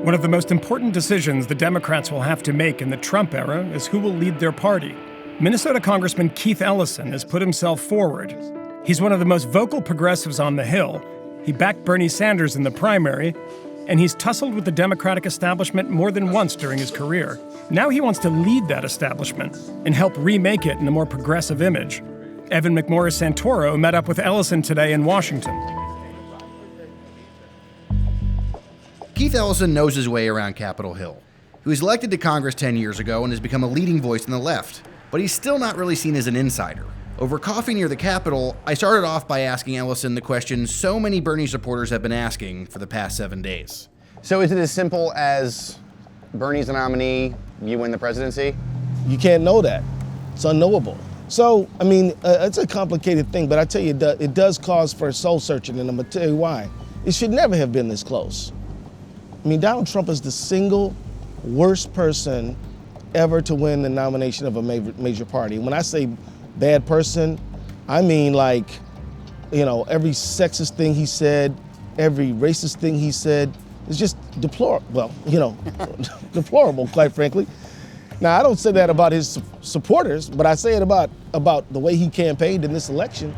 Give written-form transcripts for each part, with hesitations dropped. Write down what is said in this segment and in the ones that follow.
One of the most important decisions the Democrats will have to make in the Trump era is who will lead their party. Minnesota Congressman Keith Ellison has put himself forward. He's one of the most vocal progressives on the Hill. He backed Bernie Sanders in the primary, and he's tussled with the Democratic establishment more than once during his career. Now he wants to lead that establishment and help remake it in a more progressive image. Evan McMorris-Santoro met up with Ellison today in Washington. Keith Ellison knows his way around Capitol Hill. He was elected to Congress 10 years ago and has become a leading voice on the left, but he's still not really seen as an insider. Over coffee near the Capitol, I started off by asking Ellison the question so many Bernie supporters have been asking for the past 7 days. So is it as simple as Bernie's the nominee, you win the presidency? You can't know that. It's unknowable. So, I mean, it's a complicated thing, but I tell you, it does cause for soul searching, and I'm gonna tell you why. It should never have been this close. I mean, Donald Trump is the single worst person ever to win the nomination of a major party. When I say bad person, I mean like, every sexist thing he said, every racist thing he said, is just deplorable, deplorable, quite frankly. Now, I don't say that about his supporters, but I say it about the way he campaigned in this election.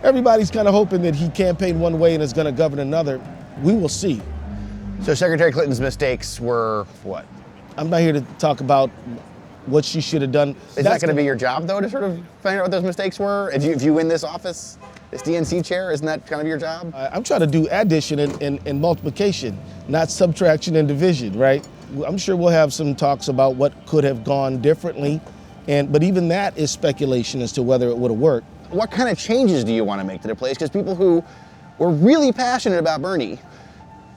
Everybody's kind of hoping that he campaigned one way and is gonna govern another. We will see. So Secretary Clinton's mistakes were what? I'm not here to talk about what she should have done. Is that going to be your job, though, to sort of find out what those mistakes were? If you win this office, this DNC chair, isn't that kind of your job? I'm trying to do addition and multiplication, not subtraction and division, right? I'm sure we'll have some talks about what could have gone differently, but even that is speculation as to whether it would have worked. What kind of changes do you want to make to the place? Because people who were really passionate about Bernie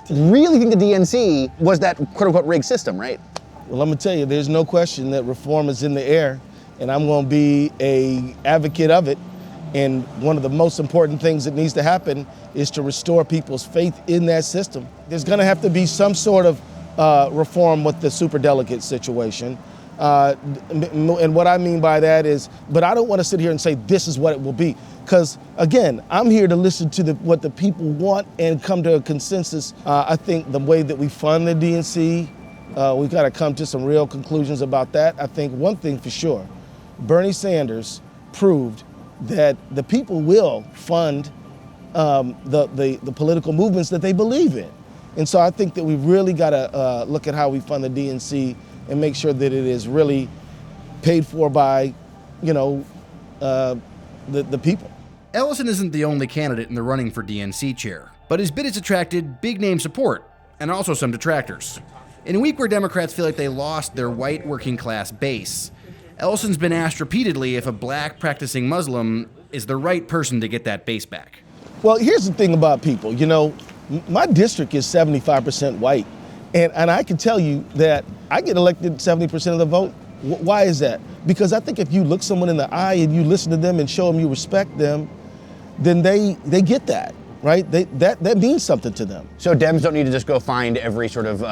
really think the DNC was that quote-unquote rigged system, right? Well, I'm gonna tell you, there's no question that reform is in the air, and I'm gonna be an advocate of it. And one of the most important things that needs to happen is to restore people's faith in that system. There's gonna have to be some sort of reform with the superdelegate situation. And what I mean by that is, but I don't wanna sit here and say this is what it will be. Because again, I'm here to listen to what the people want and come to a consensus. I think the way that we fund the DNC, we've got to come to some real conclusions about that. I think one thing for sure, Bernie Sanders proved that the people will fund the political movements that they believe in. And so I think that we've really got to look at how we fund the DNC and make sure that it is really paid for by, the people. Ellison isn't the only candidate in the running for DNC chair, but his bid has attracted big-name support and also some detractors. In a week where Democrats feel like they lost their white working-class base, Ellison's been asked repeatedly if a black practicing Muslim is the right person to get that base back. Well, here's the thing about people. My district is 75% white, and I can tell you that I get elected 70% of the vote. Why is that? Because I think if you look someone in the eye and you listen to them and show them you respect them, then they get that, right? That means something to them. So Dems don't need to just go find every sort of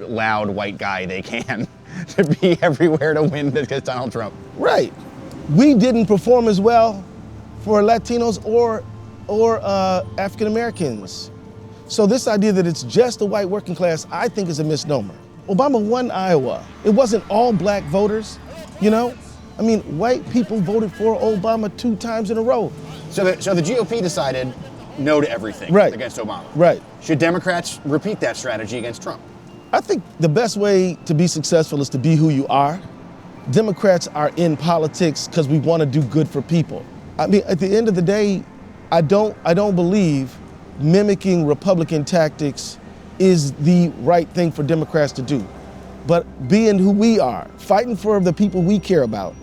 loud white guy they can to be everywhere to win against Donald Trump. Right. We didn't perform as well for Latinos or African Americans. So this idea that it's just the white working class, I think is a misnomer. Obama won Iowa. It wasn't all black voters, white people voted for Obama 2 times in a row. So the GOP decided no to everything against Obama. Right. Should Democrats repeat that strategy against Trump? I think the best way to be successful is to be who you are. Democrats are in politics because we want to do good for people. I mean, at the end of the day, I don't believe mimicking Republican tactics is the right thing for Democrats to do. But being who we are, fighting for the people we care about,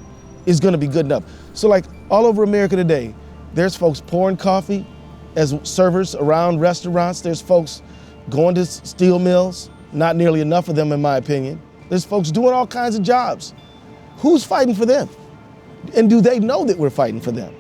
is gonna be good enough. So like all over America today, there's folks pouring coffee as servers around restaurants. There's folks going to steel mills, not nearly enough of them in my opinion. There's folks doing all kinds of jobs. Who's fighting for them? And do they know that we're fighting for them?